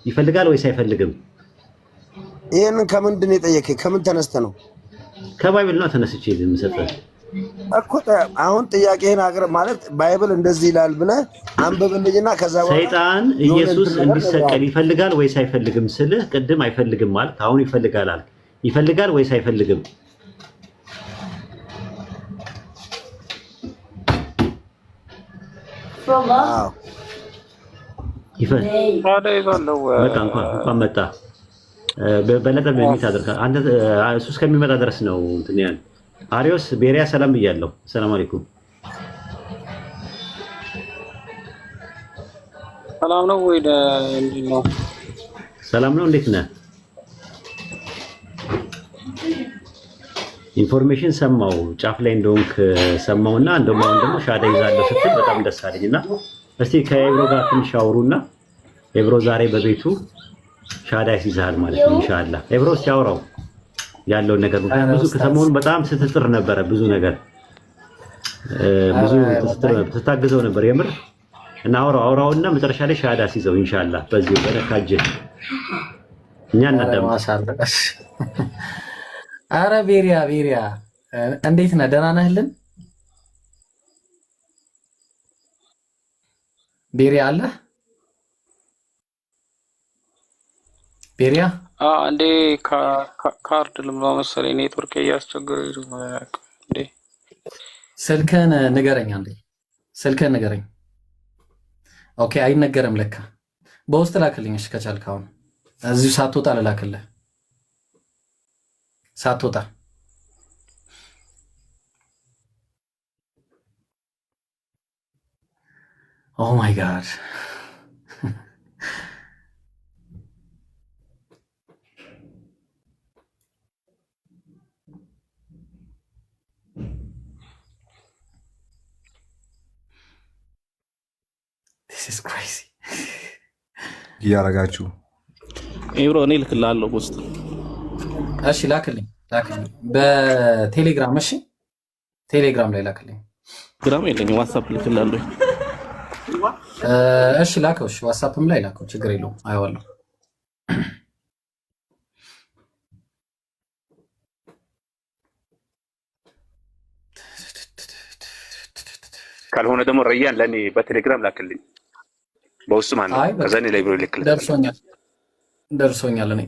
ይፈልጋል ወይስ አይፈልግም? ይሄንን ከምንድን ነው የጠየከኝ? ከምን ተነስተ ነው? ከባይብል ነው ተነስቼ የምሰጠው እኮ። አሁን ጥያቄህን አቅርብ ማለት ባይብል እንደዚህ ይላል ብለህ አንብብልኝና ከዛ በኋላ ሰይጣን ኢየሱስ እንዲሰቀል ይፈልጋል ወይስ አይፈልግም ስልህ ቅድም አይፈልግም ማለት አሁን ይፈልጋል አልክ። ይፈልጋል ወይስ አይፈልግም? በቃ እንኳን መጣ በለጠ በሚት አድርጋ አንተ እሱ እስከሚመጣ ድረስ ነው እንትን ያን አሪዮስ ቤሪያ ሰላም ብያለሁ። ሰላም አለይኩም። ሰላም ነው ወይ? እንዴት ነው? ሰላም ነው። እንዴት ነህ? ኢንፎርሜሽን ሰማው ጫፍ ላይ እንደሆንክ ሰማውና እንደውም አሁን ደግሞ ሻዳ ይዛለሁ ስትል በጣም ደስ አለኝና እስቲ ከኤብሮ ጋር ትንሽ አውሩና ኤብሮ ዛሬ በቤቱ ሻዳ ይዛል ማለት ነው ኢንሻአላህ። ኤብሮ ሲያወራው ያለውን ነገር ብዙ ከተማውን በጣም ስትጥር ነበረ ብዙ ነገር ብዙ ትታገዘው ነበር የምር እና አውራውና መጨረሻ ላይ ሻዳ ሲዘው ኢንሻአላህ በዚህ በረካጅ እኛ እናዳምጥ። አረ ቤሪያ እንዴት ነህ? ደህና ነህልን? ቤሪያ አለ ቤሪያ እንዴ ካርድ ልምላ መሰለኝ ኔትወርክ እያስቸገረኝ ነው። እንዴ ስልክህን ንገረኝ አንዴ ስልክህን ንገረኝ። ኦኬ አይነገርም ለካ በውስጥ ላክልኝ እሺ ከቻልክ አሁን እዚሁ ሳትወጣ ልላክልህ ሳትወጣ ኦ ማይ ጋድ this is crazy እያረጋችሁ ኤብሮ እኔ ልክልሃለሁ ውስጥ እሺ ላክልኝ በቴሌግራም እሺ ቴሌግራም ላይ ላክልኝ። ግራም የለኝም ዋትስአፕ ልክልሃለሁ። እሺ ላከው እሺ ዋትስአፕም ላይ ላከው ችግር የለውም አይዋለሁ። ካልሆነ ደግሞ ረያን ለኔ በቴሌግራም ላክልኝ በውስጥ ማለት ነው። ከዛ እኔ ላይ ብሎ ልክልኝ ደርሶኛል እኔ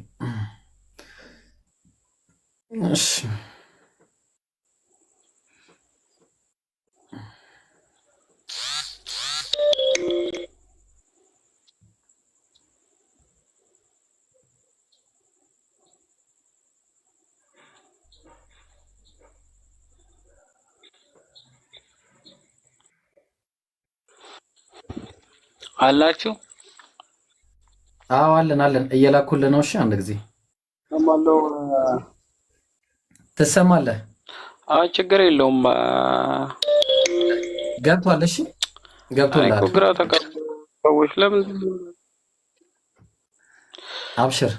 እሺ አላችሁ? አዎ አለን እየላኩልህ ነው። እሺ አንድ ጊዜ ሰማለው ትሰማለህ? ችግር የለውም ገብቷል። እሺ ገብቶላል። እኮ ግራ ተቀባዮች ለምን አብሽር።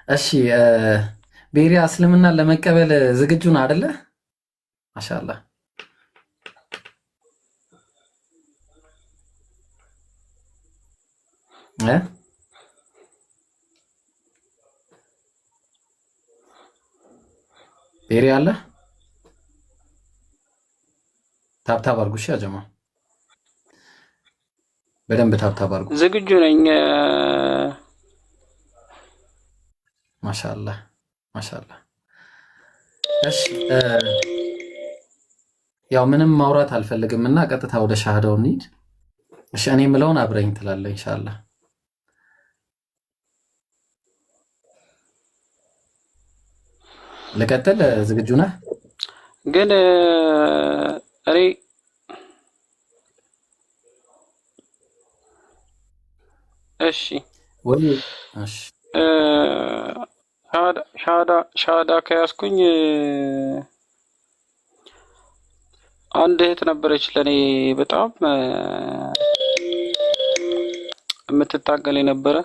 እሺ ቤሪያ እስልምና ለመቀበል ዝግጁ ነው አይደለ? ማሻአላህ ቤሪያ አለ ታብታብ አድርጉ። እሺ አጀማ በደንብ ታብታብ አድርጉ። ዝግጁ ነኝ። ማሻአላህ እሺ ያው ምንም ማውራት አልፈልግምና ቀጥታ ወደ ሻሃዳው እንሂድ። እሺ እኔ የምለውን አብረኝ ትላለህ ኢንሻአላህ። ለቀጥል ዝግጁ ነህ? ግን እኔ እሺ ወይ እሺ ሻሃዳ ከያዝኩኝ አንድ እህት ነበረች ለኔ በጣም የምትታገል የነበረ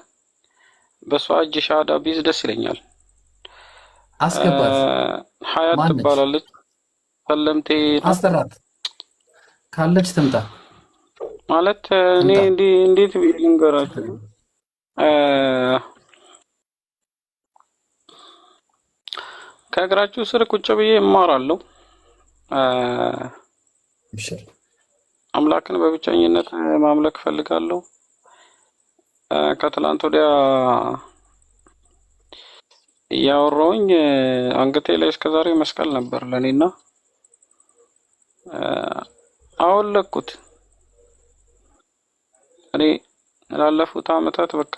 በሷ እጅ ሻሃዳ ቢዝ ደስ ይለኛል። አስገባት ሀያት ትባላለች። ሰለምቴ አስጠራት ካለች ትምጣ። ማለት እኔ እንታ እንዴት ብዬ ልንገራችሁ? ከእግራችሁ ስር ቁጭ ብዬ እማራለሁ። ብሽር አምላክን በብቸኝነት ማምለክ ፈልጋለሁ። ከትላንት ወዲያ እያወራሁኝ አንገቴ ላይ እስከዛሬ መስቀል ነበር ለኔና አወለኩት። እኔ ላለፉት አመታት በቃ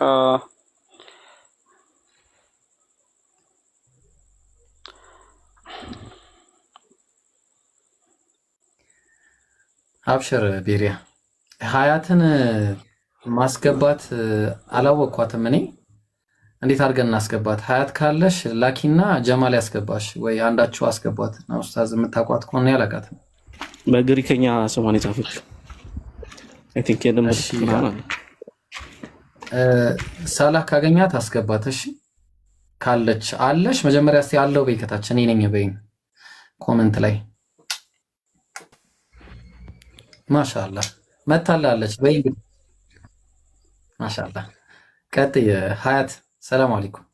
አብሽር ቤሪያ ሀያትን ማስገባት አላወቅኳትም እኔ። እንዴት አድርገን እናስገባት? ሀያት ካለሽ ላኪና ጀማል ያስገባሽ ወይ አንዳችሁ አስገባት። ነው ኡስታዝ የምታውቋት ከሆነ ያላቃትም በግሪከኛ ስሟን የጻፈችው አይ ቲንክ የደምስ ምናምን ሳላህ ካገኛት አስገባት። እሺ ካለች አለሽ መጀመሪያ እስቲ አለው በይ ከታች እኔ ነኝ በይ ኮሜንት ላይ ማሻአላህ መታላለች በይ ማሻአላህ። ቀጥይ ሀያት። ሰላም አለይኩም።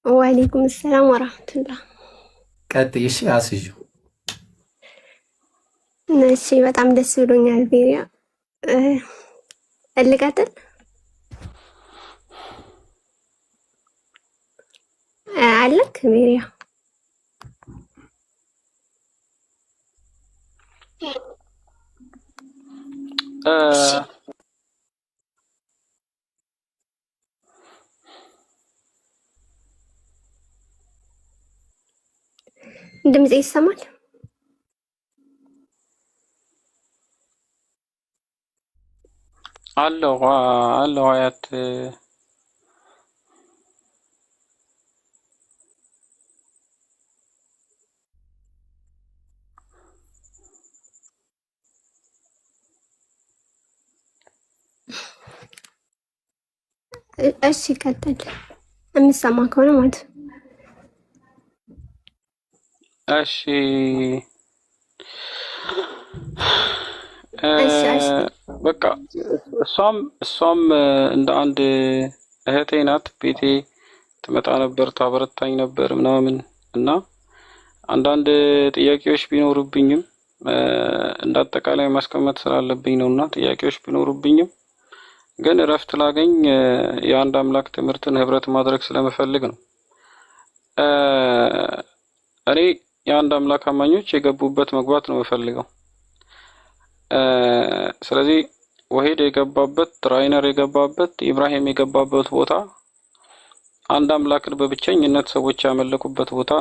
ወአለይኩም ሰላም ወራህመቱላህ። ቀጥይ እሺ። አስይዙ እሺ። በጣም ደስ ብሎኛል ቤሪያ። ልቀጥል? አለክ ቤሪያ? ድምጽ ይሰማል? አለው ሀያት እሺ ቀጥል፣ የምሰማ ከሆነ ማለት ነው። እሺ በቃ እሷም እንደ አንድ እህቴ ናት። ቤቴ ትመጣ ነበር፣ ታበረታኝ ነበር ምናምን እና አንዳንድ ጥያቄዎች ቢኖሩብኝም እንዳጠቃላይ ማስቀመጥ ስላለብኝ ነውና ጥያቄዎች ቢኖሩብኝም ግን እረፍት ላገኝ የአንድ አምላክ ትምህርትን ህብረት ማድረግ ስለምፈልግ ነው። እኔ የአንድ አምላክ አማኞች የገቡበት መግባት ነው የምፈልገው። ስለዚህ ወሂድ የገባበት፣ ራይነር የገባበት፣ ኢብራሂም የገባበት ቦታ አንድ አምላክን በብቸኝነት ሰዎች ያመለኩበት ቦታ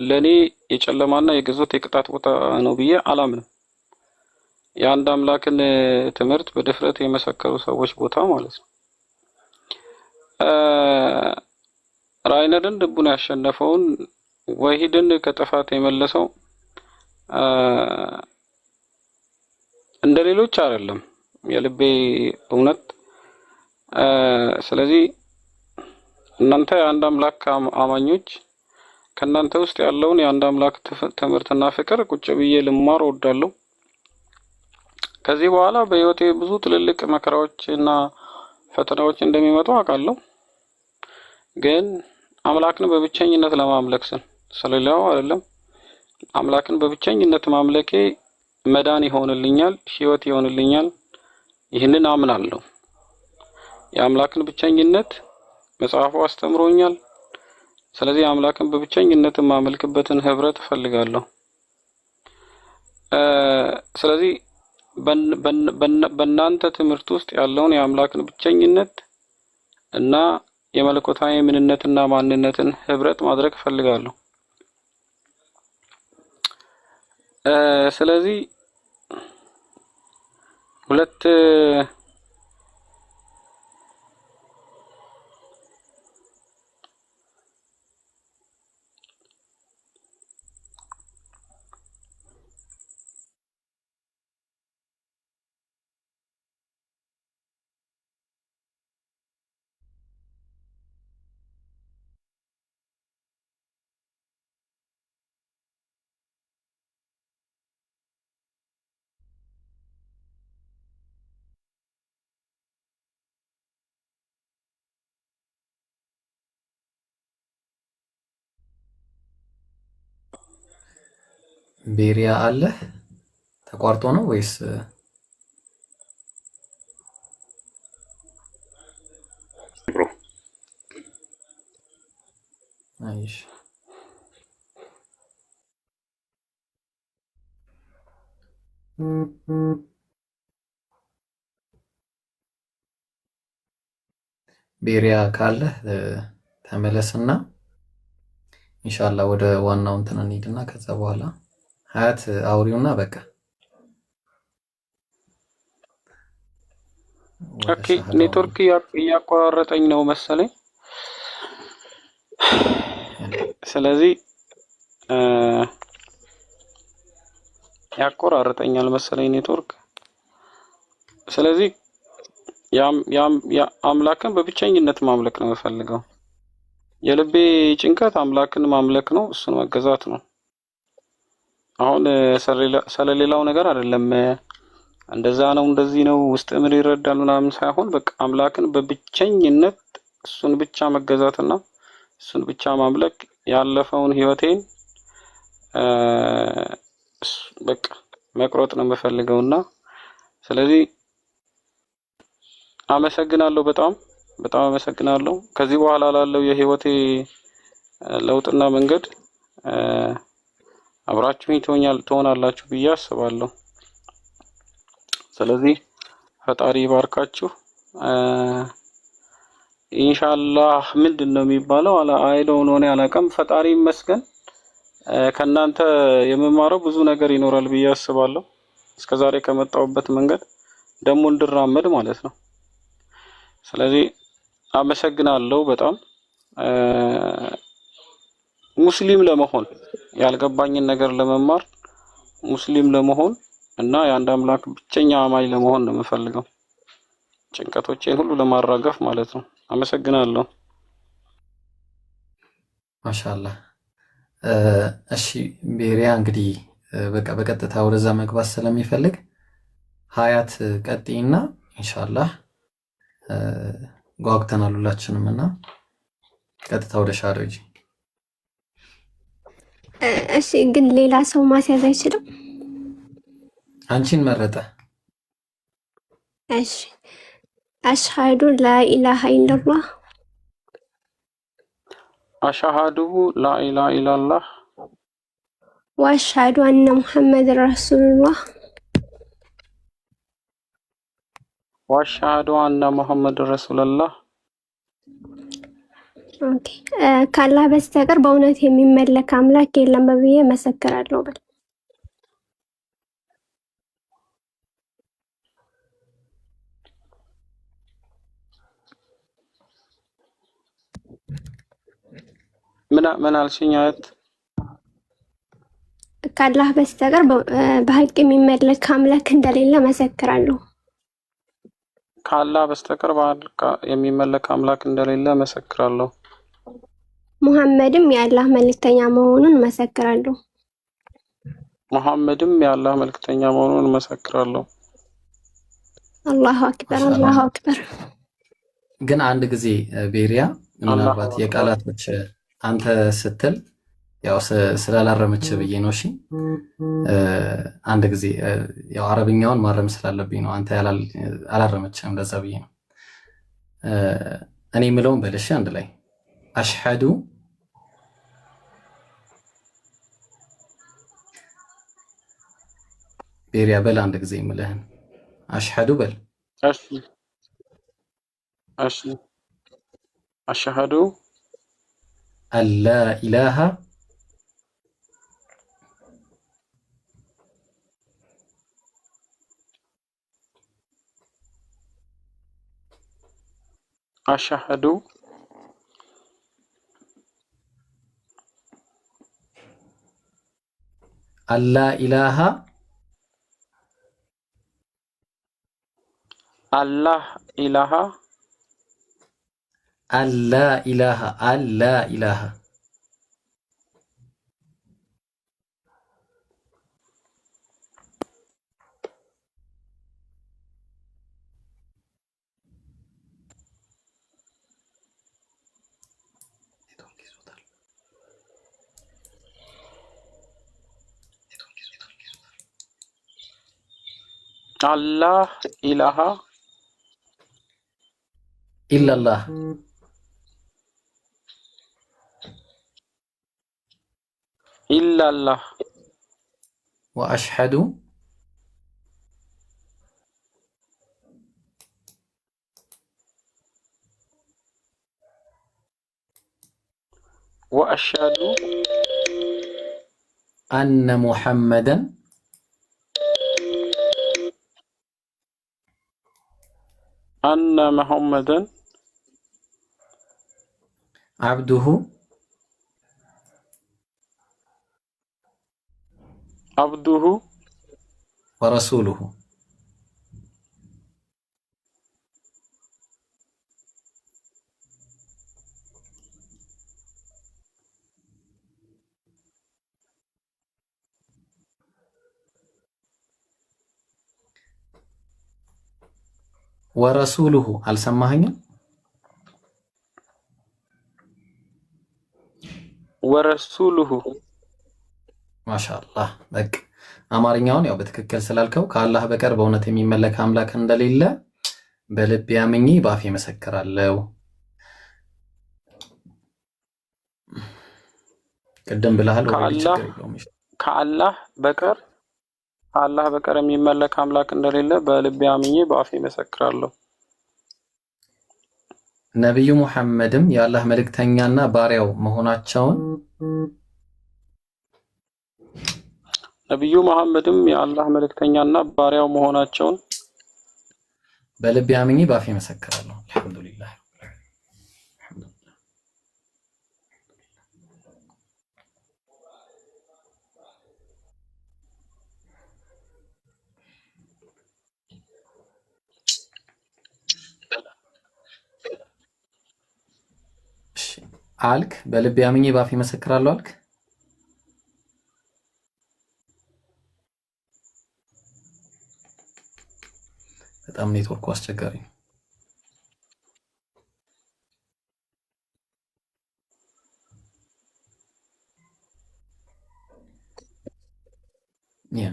ለኔ የጨለማና የግዞት የቅጣት ቦታ ነው ብዬ አላምንም። የአንድ አምላክን ትምህርት በድፍረት የመሰከሩ ሰዎች ቦታ ማለት ነው። ራይነርን ልቡን ያሸነፈውን ወሂድን ከጥፋት የመለሰው እንደሌሎች አይደለም፣ የልቤ እውነት። ስለዚህ እናንተ የአንድ አምላክ አማኞች ከናንተ ውስጥ ያለውን የአንድ አምላክ ትምህርትና ፍቅር ቁጭ ብዬ ልማር እወዳለሁ። ከዚህ በኋላ በህይወቴ ብዙ ትልልቅ መከራዎችና ፈተናዎች እንደሚመጡ አውቃለሁ። ግን አምላክን በብቸኝነት ለማምለክ ስል ስለሌላው አይደለም፣ አምላክን በብቸኝነት ማምለኬ መዳን ይሆንልኛል፣ ህይወት ይሆንልኛል። ይህንን አምናለሁ። የአምላክን ብቸኝነት መጽሐፉ አስተምሮኛል። ስለዚህ አምላክን በብቸኝነት ማመልክበትን ህብረት እፈልጋለሁ። ስለዚህ በእናንተ ትምህርት ውስጥ ያለውን የአምላክን ብቸኝነት እና የመለኮታዊ ምንነትና ማንነትን ህብረት ማድረግ እፈልጋለሁ። ስለዚህ ሁለት ቤሪያ አለ ተቋርጦ ነው ወይስ ብሮ? አይሽ ቤሪያ ካለ ተመለስና ኢንሻአላህ ወደ ዋናው እንትን እንሂድና ከዛ በኋላ ሀያት አውሪውና በቃ ኦኬ። ኔትወርክ እያቆራረጠኝ ነው መሰለኝ። ስለዚህ ያቆራረጠኛል መሰለኝ ኔትወርክ። ስለዚህ አምላክን በብቸኝነት ማምለክ ነው የምፈልገው። የልቤ ጭንቀት አምላክን ማምለክ ነው፣ እሱን መገዛት ነው። አሁን ስለሌላው ነገር አይደለም፣ እንደዛ ነው እንደዚህ ነው ውስጥ ምን ይረዳል ምናምን ሳይሆን በቃ አምላክን በብቸኝነት እሱን ብቻ መገዛትና እሱን ብቻ ማምለክ ያለፈውን ህይወቴን በቃ መቅረጥ ነው የምፈልገውና ስለዚህ አመሰግናለሁ። በጣም አመሰግናለሁ። ከዚህ በኋላ ላለው የህይወቴ ለውጥና መንገድ አብራችሁኝ ትሆናላችሁ ብዬ አስባለሁ። ስለዚህ ፈጣሪ ይባርካችሁ። ኢንሻአላህ ምንድነው የሚባለው አይዶን ሆነ አላቀም። ፈጣሪ ይመስገን። ከናንተ የምማረው ብዙ ነገር ይኖራል ብዬ አስባለሁ። እስከዛሬ ከመጣውበት መንገድ ደሞ እንድራመድ ማለት ነው። ስለዚህ አመሰግናለሁ በጣም ሙስሊም ለመሆን ያልገባኝን ነገር ለመማር ሙስሊም ለመሆን እና የአንድ አምላክ ብቸኛ አማኝ ለመሆን ነው የምፈልገው። ጭንቀቶቼን ሁሉ ለማራገፍ ማለት ነው። አመሰግናለሁ። ማሻአላህ። እሺ ቤሪያ እንግዲህ በቃ በቀጥታ ወደዛ መግባት ስለሚፈልግ ሀያት ቀጥይና ኢንሻአላህ ጓግተናል ሁላችንም እና ቀጥታ ወደ ሻዶጂ። እሺ ግን ሌላ ሰው ማስያዝ አይችልም? አንቺን መረጠ። እሺ አሽሃዱ ላኢላሃ ኢላላህ አሽሃዱ ላኢላሃ ኢላላህ ወአሽሃዱ አነ ሙሐመድ ረሱሉላህ ወአሽሃዱ አነ ሙሐመድ ረሱሉላህ። ኦኬ። ካላህ በስተቀር በእውነት የሚመለክ አምላክ የለም ብዬ መሰክራለሁ በል። ምን አልሽኝ? አያት ካላህ በስተቀር በሐቅ የሚመለክ አምላክ እንደሌለ መሰክራለሁ። ካላህ በስተቀር በሐቅ የሚመለክ አምላክ እንደሌለ መሰክራለሁ። ሙሐመድም የአላህ መልእክተኛ መሆኑን መሰክራለሁ። ሙሐመድም የአላህ መልእክተኛ መሆኑን መሰክራለሁ። አላሁ አክበር አላሁ አክበር። ግን አንድ ጊዜ ቤሪያ ምናልባት የቃላቶች አንተ ስትል ያው ስላላረመች ብዬ ነው። እሺ አንድ ጊዜ ያው አረብኛውን ማረም ስላለብኝ ነው። አንተ አላረመችም ለዛ ብዬ ነው። እኔ የምለውን በልሽ አንድ ላይ አሽሃዱ ቤሪያ በል አንድ ጊዜ የምልህን አሽሃዱ በል። እሺ እሺ አሽሃዱ አላ ኢላሃ አሽሃዱ አላ ኢላሃ አላህ ኢላሃ አላ ኢላሃ አላ ኢላሃ አላህ ኢላሃ ኢላላህ ኢላላህ ወአሽሀዱ አነ ሙሐመደን አብዱሁ ወረሱሉሁ ወረሱሉሁ አልሰማኸኝም? ወረሱሉሁ ማሻአላህ በቃ አማርኛውን ያው በትክክል ስላልከው ከአላህ በቀር በእውነት የሚመለክ አምላክ እንደሌለ በልቤ አምኜ በአፌ መሰክራለሁ። ቅድም ብለሃል ከአላህ በቀር የሚመለክ አምላክ እንደሌለ በልቤ አምኜ በአፌ መሰክራለሁ። ነብዩ ሙሐመድም የአላህ መልእክተኛና ባሪያው መሆናቸውን በልቤ አምኜ በአፌ መሰክራለሁ። አልሐምዱሊላህ አልክ። በልቤ አምኜ በአፌ መሰክራለሁ አልክ። በጣም ኔትወርኩ አስቸጋሪ ነው። ያ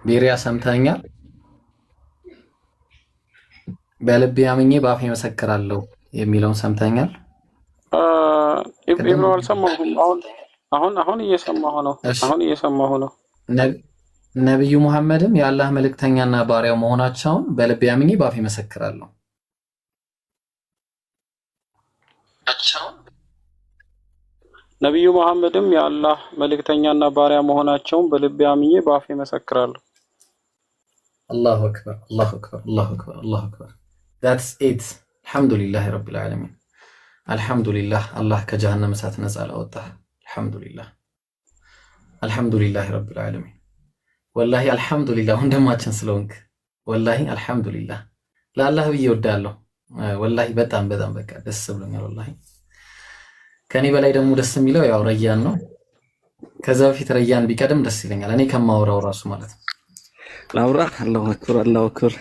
ቤሪያ ሰምተኛል። በልቤ አምኜ በአፌ መሰክራለሁ የሚለውን ሰምተኛል። ኢብኑ አልሰማሁም። አሁን እየሰማሁ ነው። ነብዩ ሙሐመድም የአላህ መልእክተኛና ባሪያው መሆናቸውን በልቤ አምኜ በአፌ መሰክራለሁ። ነብዩ መሐመድም የአላህ መልእክተኛና ባሪያ መሆናቸውን በልቤ አምኜ በአፌ መሰክራለሁ። አላሁ አክበር አላሁ አክበር አላሁ አክበር አላሁ አክበር። that's it አልሐምዱሊላህ ረቢል ዓለሚን። አልሐምዱሊላህ አላህ ከጀሃነም እሳት ነፃ ላወጣህ። አልሐምዱሊላህ አልሐምዱሊላህ ረቢል ዓለሚን። ወላሂ አልሐምዱሊላህ ወንድማችን ስለሆንክ ወላሂ አልሐምዱሊላህ ለአላህ ብዬ እወዳለሁ። ወላሂ በጣም በቃ ደስ ብሎኛል። ወላሂ ከኔ በላይ ደግሞ ደስ የሚለው ያው ረያን ነው። ከዛ በፊት ረያን ቢቀድም ደስ ይለኛል እኔ ከማወራው ራሱ ማለት ነው። ላውራ። አላሁ አክበር አላሁ አክበር።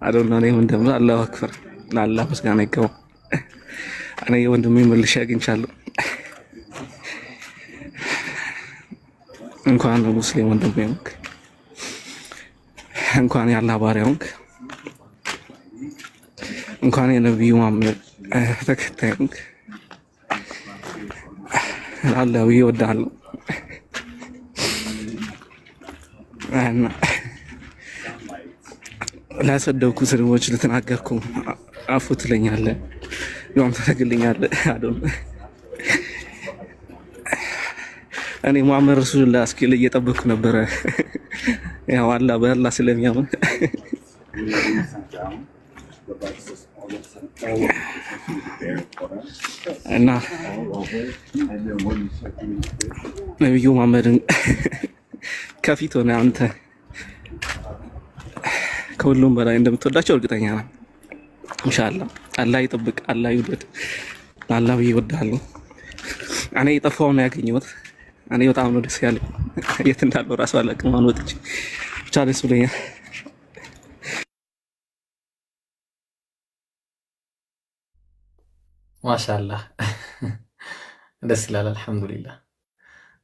አዶና ነኝ እንደም አላሁ አክበር። ለአላህ ምስጋና ይገባው። እኔ ወንድሜ መልሼ አግኝቻለሁ። እንኳን ሙስሊም ወንድሜ ሆንክ፣ እንኳን የአላህ ባሪያ ሆንክ፣ እንኳን የነብዩ መሐመድ ተከታይ ሆንክ። ለአላህ ብዬ እወድሃለሁ። እና ላሰደብኩ ስድቦች ልትናገርኩ አፉ ትለኛለህ፣ ያውም ታደርግልኛለህ። አዶን እኔ ሙሐመድ ረሱሉላህ እስኪል እየጠበቅኩ ነበረ። ያው አላህ በአላህ ስለሚያምን እና ነብዩ መሐመድን ከፊት ሆነ አንተ ከሁሉም በላይ እንደምትወዳቸው እርግጠኛ ነኝ። ኢንሻአላህ አላህ ይጠብቅ፣ አላህ ይውደድ። ለአላህ ብዬ እወድሃለሁ። እኔ የጠፋውን ነው ያገኘሁት። እኔ በጣም ነው ደስ ያለኝ። የት እንዳለው ራሱ አላውቅም። አሁን ወጥቼ ብቻ ደስ ብሎኛል። ማሻአላህ ደስ ይላል። አልሐምዱሊላህ።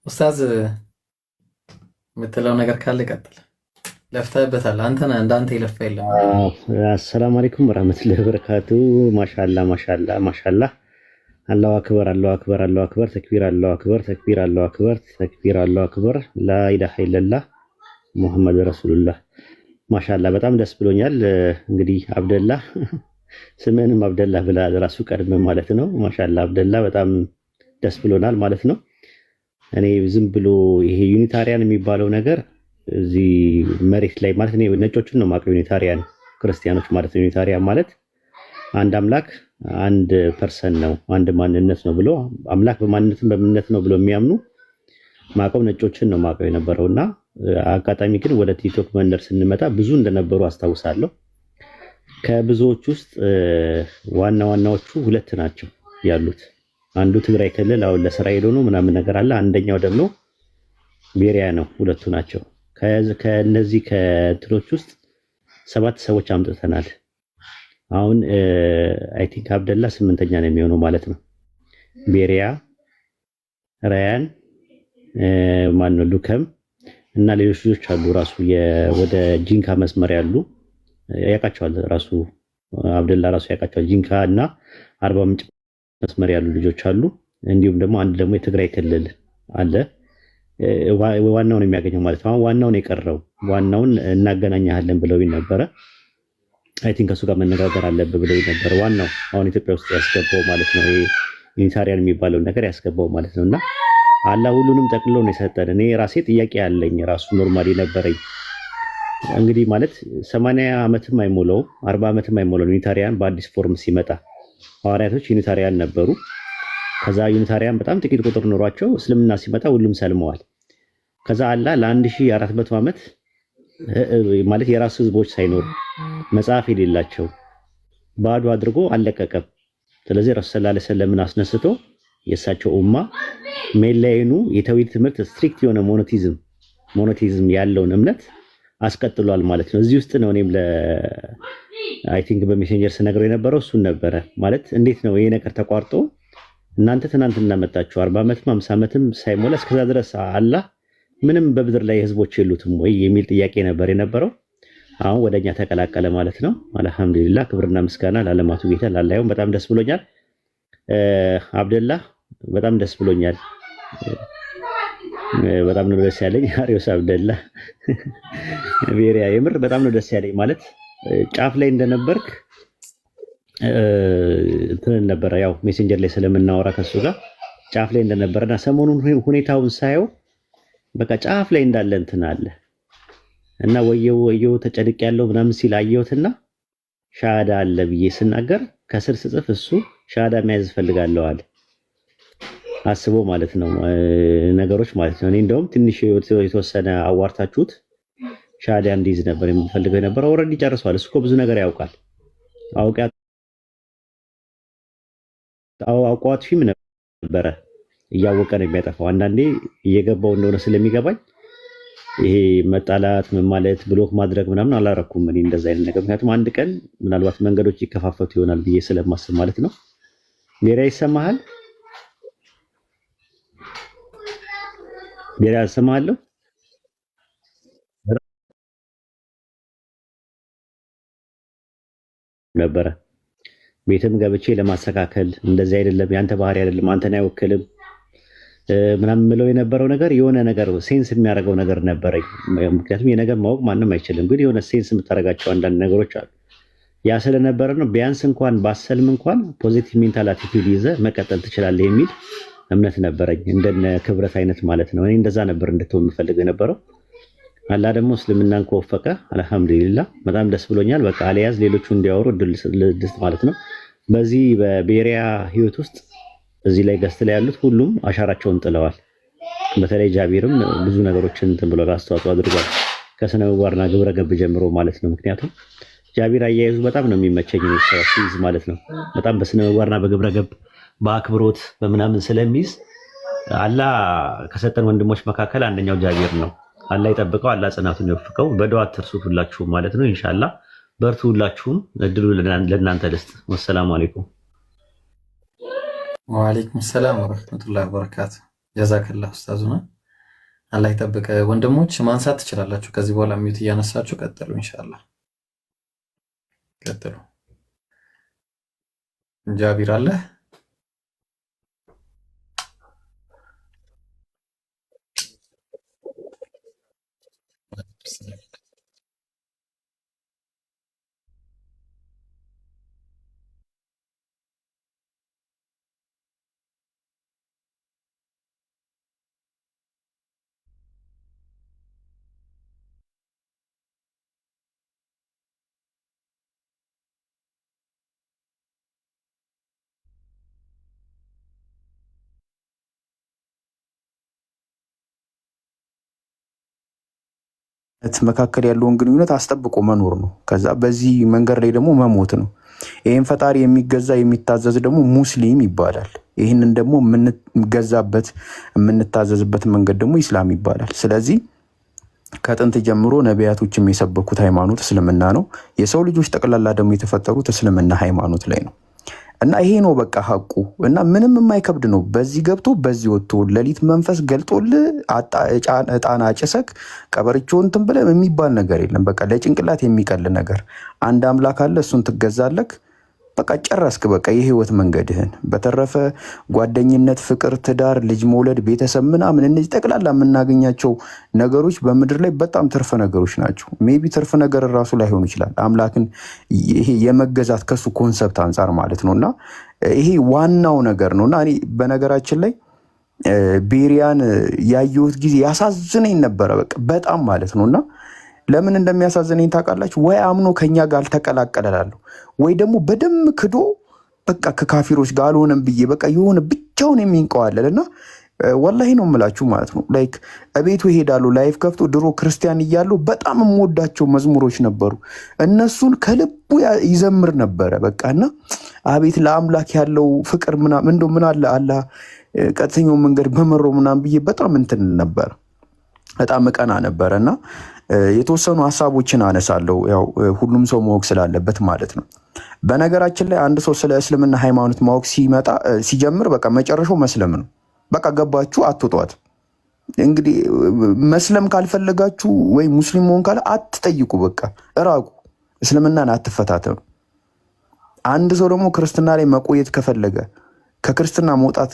ኡስታዝ የምትለው ነገር ካለ ቀጥል። ለፍተህበታል። አንተ ነህ እንዳንተ የለፋ የለም። አሰላሙ አለይኩም ወራህመቱላሂ ወበረካቱ። ማሻአላህ ማሻአላህ ማሻአላህ። አላሁ አክበር አላሁ አክበር አላሁ አክበር ተክቢር አላሁ አክበር ተክቢር አላሁ አክበር ተክቢር አላሁ አክበር ላኢላሃ ኢለላህ ሙሐመድ ረሱሉላህ። ማሻአላህ በጣም ደስ ብሎኛል። እንግዲህ አብደላ ስምህንም አብደላ ብላ ራሱ ቀድመ ማለት ነው። ማሻአላህ አብደላ በጣም ደስ ብሎናል ማለት ነው። እኔ ዝም ብሎ ይሄ ዩኒታሪያን የሚባለው ነገር እዚህ መሬት ላይ ማለት ነው ነጮቹን ነው ማቀው ዩኒታሪያን ክርስቲያኖች ማለት ነው። ዩኒታሪያን ማለት አንድ አምላክ አንድ ፐርሰን ነው አንድ ማንነት ነው ብሎ አምላክ በማንነትም በእምነት ነው ብሎ የሚያምኑ ማቀው ነጮችን ነው ማቀው የነበረውና አጋጣሚ ግን ወደ ቲክቶክ መንደር ስንመጣ ብዙ እንደነበሩ አስታውሳለሁ። ከብዙዎች ውስጥ ዋና ዋናዎቹ ሁለት ናቸው ያሉት። አንዱ ትግራይ ክልል አሁን ለስራ ሄዶ ነው ምናምን ነገር አለ። አንደኛው ደግሞ ቤሪያ ነው። ሁለቱ ናቸው። ከነዚህ ከትሮች ውስጥ 7 ሰዎች አምጥተናል። አሁን አይ ቲንክ አብደላ 8ኛ ነው የሚሆነው ማለት ነው። ቤሪያ፣ ራያን፣ ማነው ዱከም እና ሌሎች ልጆች አሉ። ራሱ ወደ ጂንካ መስመር ያሉ ያውቃቸዋል። ራሱ አብደላ ራሱ ያውቃቸዋል። ጂንካ እና አርባ ምንጭ መስመር ያሉ ልጆች አሉ። እንዲሁም ደግሞ አንድ ደግሞ የትግራይ ክልል አለ። ዋናውን የሚያገኘው ማለት ነው። ዋናውን የቀረው ዋናውን እናገናኛለን ብለው ነበረ። አይ ቲንክ ከሱ ጋር መነጋገር አለብህ ብለው ነበረ። ዋናው አሁን ኢትዮጵያ ውስጥ ያስገባው ማለት ነው። ይሄ ዩኒታሪያን የሚባለው ነገር ያስገባው ማለት ነውና አላህ ሁሉንም ጠቅልሎ ነው የሰጠን። እኔ ራሴ ጥያቄ ያለኝ ራሱ ኖርማሊ ነበረኝ። እንግዲህ ማለት 80 ዓመትም አይሞላው 40 ዓመትም አይሞላው ዩኒታሪያን በአዲስ ፎርም ሲመጣ ሐዋርያቶች ዩኒታሪያን ነበሩ። ከዛ ዩኒታሪያን በጣም ጥቂት ቁጥር ኖሯቸው እስልምና ሲመጣ ሁሉም ሰልመዋል። ከዛ አላህ ለ1400 ዓመት ማለት የራሱ ህዝቦች ሳይኖሩ መጽሐፍ የሌላቸው ባዶ አድርጎ አለቀቀም። ስለዚህ ረሱል ሰለላሁ ዐለይሂ ወሰለም አስነስቶ የእሳቸው ኡማ ሜላይኑ የተውሂድ ትምህርት ስትሪክት የሆነ ሞኖቲዝም ያለውን እምነት አስቀጥሏል ማለት ነው። እዚህ ውስጥ ነው እኔም አይ ቲንክ በሜሴንጀር ስነግረው የነበረው እሱን ነበረ። ማለት እንዴት ነው ይሄ ነገር ተቋርጦ እናንተ ትናንትና መጣችሁ 40 ዓመትም 50 ዓመትም ሳይሞላ እስከዛ ድረስ አላህ ምንም በብድር ላይ ህዝቦች የሉትም ወይ የሚል ጥያቄ ነበር የነበረው። አሁን ወደኛ ተቀላቀለ ማለት ነው። አልሐምዱሊላህ ክብርና ምስጋና ለዓለማቱ ጌታ ለአላህ ይሁን። በጣም ደስ ብሎኛል። አብደላ በጣም ደስ ብሎኛል። በጣም ነው ደስ ያለኝ። አሪዮስ አብደላ ቤሪያ የምር በጣም ነው ደስ ያለኝ። ማለት ጫፍ ላይ እንደነበርክ እንትን ነበረ ያው ሜሴንጀር ላይ ስለምናወራ ከሱ ጋር ጫፍ ላይ እንደነበረና ሰሞኑን ሁኔታውን ሳየው በቃ ጫፍ ላይ እንዳለ እንትን አለ እና ወየው ተጨንቅ ያለው ምናምን ሲል አየሁትና ሻሃዳ አለ ብዬ ስናገር ከስር ስጽፍ እሱ ሻሃዳ መያዝ ፈልጋለሁ አለ። አስቦ ማለት ነው ነገሮች ማለት ነው። እኔ እንደውም ትንሽ የተወሰነ አዋርታችሁት ሻሃዳ እንዲይዝ ነበር የምፈልገው ነበር። ኦልሬዲ ጨርሷል። እሱ እኮ ብዙ ነገር ያውቃል። አውቋትሽም ነበረ እያወቀ ነው የሚያጠፋው። አንዳንዴ እየገባው እንደሆነ ስለሚገባኝ ይሄ መጣላት ማለት ብሎክ ማድረግ ምናምን አላረኩም እኔ እንደዛ አይነት ነገር። ምክንያቱም አንድ ቀን ምናልባት መንገዶች ይከፋፈቱ ይሆናል ብዬ ስለማስብ ማለት ነው። ቤሪያ ይሰማሃል? ቤሪያ ይሰማሃል? ነበረ ቤትም ገብቼ ለማስተካከል እንደዚህ አይደለም ያንተ ባህሪ አይደለም አንተን አይወክልም ምናምን ምለው የነበረው ነገር የሆነ ነገር ሴንስ የሚያደርገው ነገር ነበረኝ። ምክንያቱም የነገር ማወቅ ማንም አይችልም፣ ግን የሆነ ሴንስ የምታደርጋቸው አንዳንድ ነገሮች አሉ። ያ ስለነበረ ነው ቢያንስ እንኳን ባሰልም እንኳን ፖዚቲቭ ሜንታል አቲቲዩድ ይዘህ መቀጠል ትችላለህ የሚል እምነት ነበረኝ። እንደነ ክብረት አይነት ማለት ነው። እኔ እንደዛ ነበር እንድትሆን የምፈልገው የነበረው። አላህ ደግሞ እስልምናን ከወፈቀ አልሐምዱሊላህ በጣም ደስ ብሎኛል። በቃ አልያዝ ሌሎቹ እንዲያወሩ እድል ማለት ነው። በዚህ በቤሪያ ህይወት ውስጥ እዚህ ላይ ገስት ላይ ያሉት ሁሉም አሻራቸውን ጥለዋል። በተለይ ጃቢርም ብዙ ነገሮችን እንትን ብሎ አስተዋጽኦ አድርጓል ከስነ ምግባርና ግብረ ገብ ጀምሮ ማለት ነው። ምክንያቱም ጃቢር አያይዙ በጣም ነው የሚመቸኝ ሲይዝ ማለት ነው። በጣም በስነ ምግባርና በግብረ ገብ በአክብሮት በምናምን ስለሚይዝ አላህ ከሰጠን ወንድሞች መካከል አንደኛው ጃቢር ነው። አላህ ይጠብቀው፣ አላህ ጽናቱን ይወፍቀው። በዱዓ አትርሱት ሁላችሁም ማለት ነው። ኢንሻአላህ በርቱ ሁላችሁም። እድሉ ለእናንተ ልስጥ። ወሰላሙ አለይኩም። ወአለይኩም ሰላም ወራህመቱላሂ ወበረካቱ። ጀዛከላህ ኡስታዙና አላህ ይጠብቀ። ወንድሞች ማንሳት ትችላላችሁ። ከዚህ በኋላ ሚዩት እያነሳችሁ ቀጥሉ። ኢንሻአላህ ቀጥሉ። ጃቢር አለ መካከል ያለውን ግንኙነት አስጠብቆ መኖር ነው። ከዛ በዚህ መንገድ ላይ ደግሞ መሞት ነው። ይህን ፈጣሪ የሚገዛ የሚታዘዝ ደግሞ ሙስሊም ይባላል። ይህንን ደግሞ የምንገዛበት የምንታዘዝበት መንገድ ደግሞ ኢስላም ይባላል። ስለዚህ ከጥንት ጀምሮ ነቢያቶችም የሰበኩት ሃይማኖት እስልምና ነው። የሰው ልጆች ጠቅላላ ደግሞ የተፈጠሩት እስልምና ሃይማኖት ላይ ነው እና ይሄ ነው በቃ ሐቁ እና ምንም የማይከብድ ነው። በዚህ ገብቶ በዚህ ወጥቶ ሌሊት መንፈስ ገልጦል እጣን አጭሰክ ቀበርቾን እንትን ብለህ የሚባል ነገር የለም። በቃ ለጭንቅላት የሚቀል ነገር አንድ አምላክ አለ፣ እሱን ትገዛለክ። በቃ ጨረስክ። በቃ የህይወት መንገድህን በተረፈ ጓደኝነት፣ ፍቅር፣ ትዳር፣ ልጅ መውለድ፣ ቤተሰብ ምናምን እነዚህ ጠቅላላ የምናገኛቸው ነገሮች በምድር ላይ በጣም ትርፍ ነገሮች ናቸው። ሜቢ ትርፍ ነገር ራሱ ላይሆኑ ይችላል። አምላክን ይሄ የመገዛት ከሱ ኮንሰፕት አንጻር ማለት ነውና ይሄ ዋናው ነገር ነውና እኔ በነገራችን ላይ ቤሪያን ያየሁት ጊዜ ያሳዝነኝ ነበረ። በቃ በጣም ማለት ነውና ለምን እንደሚያሳዝነኝ ታውቃላችሁ? ወይ አምኖ ከኛ ጋር አልተቀላቀለላለሁ ወይ ደግሞ በደም ክዶ በቃ ከካፊሮች ጋር አልሆነም ብዬ በቃ የሆነ ብቻውን የሚንቀዋለልና ወላሂ ነው የምላችሁ ማለት ነው። ላይክ እቤቱ ይሄዳሉ ላይፍ ከፍቶ ድሮ ክርስቲያን እያለሁ በጣም የምወዳቸው መዝሙሮች ነበሩ። እነሱን ከልቡ ይዘምር ነበረ። በቃና አቤት ለአምላክ ያለው ፍቅር ምናምን እንደው ምን አለ አላህ ቀጥተኛው መንገድ በመረው ምናምን ብዬ በጣም እንትን ነበር። በጣም ቀና ነበረና የተወሰኑ ሐሳቦችን አነሳለሁ። ያው ሁሉም ሰው ማወቅ ስላለበት ማለት ነው። በነገራችን ላይ አንድ ሰው ስለ እስልምና ሃይማኖት ማወቅ ሲጀምር በቃ መጨረሻው መስለም ነው። በቃ ገባችሁ አትጧት። እንግዲህ መስለም ካልፈለጋችሁ ወይ ሙስሊም መሆን ካለ አትጠይቁ። በቃ እራቁ። እስልምናን አትፈታተኑ። አንድ ሰው ደግሞ ክርስትና ላይ መቆየት ከፈለገ ከክርስትና መውጣት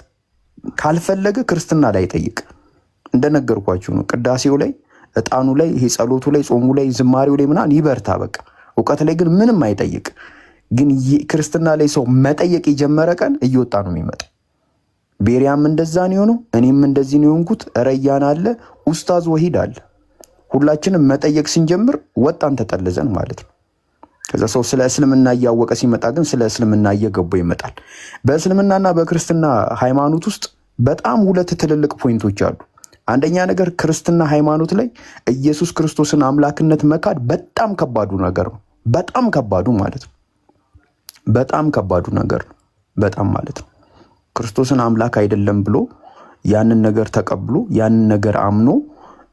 ካልፈለገ ክርስትና ላይ ጠይቅ። እንደነገርኳችሁ ነው። ቅዳሴው ላይ እጣኑ ላይ ይሄ ጸሎቱ ላይ ጾሙ ላይ ዝማሬው ላይ ምናምን ይበርታ። በቃ እውቀት ላይ ግን ምንም አይጠይቅ። ግን ክርስትና ላይ ሰው መጠየቅ የጀመረ ቀን እየወጣ ነው የሚመጣ። ቤሪያም እንደዛ ነው የሆነው፣ እኔም እንደዚህ ነው የሆንኩት። ረያን አለ፣ ኡስታዝ ወሂድ አለ። ሁላችንም መጠየቅ ስንጀምር ወጣን ተጠልዘን ማለት ነው። ከዛ ሰው ስለ እስልምና እያወቀ ሲመጣ ግን ስለ እስልምና እየገባው ይመጣል። በእስልምናና በክርስትና ሃይማኖት ውስጥ በጣም ሁለት ትልልቅ ፖይንቶች አሉ። አንደኛ ነገር ክርስትና ሃይማኖት ላይ ኢየሱስ ክርስቶስን አምላክነት መካድ በጣም ከባዱ ነገር ነው። በጣም ከባዱ ማለት ነው። በጣም ከባዱ ነገር ነው። በጣም ማለት ነው። ክርስቶስን አምላክ አይደለም ብሎ ያንን ነገር ተቀብሎ ያንን ነገር አምኖ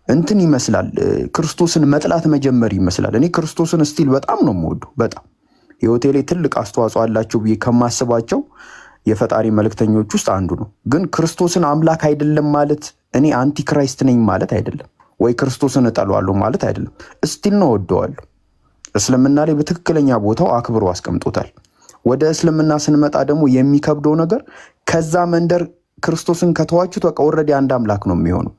እንትን ይመስላል ክርስቶስን መጥላት መጀመር ይመስላል። እኔ ክርስቶስን ስቲል በጣም ነው የምወደው። በጣም ህይወቴ ላይ ትልቅ አስተዋጽኦ አላቸው ብዬ ከማስባቸው የፈጣሪ መልእክተኞች ውስጥ አንዱ ነው። ግን ክርስቶስን አምላክ አይደለም ማለት እኔ አንቲክራይስት ነኝ ማለት አይደለም፣ ወይ ክርስቶስን እጠለዋለሁ ማለት አይደለም። እስቲል ነው ወደዋለሁ። እስልምና ላይ በትክክለኛ ቦታው አክብሮ አስቀምጦታል። ወደ እስልምና ስንመጣ ደግሞ የሚከብደው ነገር ከዛ መንደር ክርስቶስን ከተዋችሁት በቃ ኦልሬዲ አንድ አምላክ ነው የሚሆነው።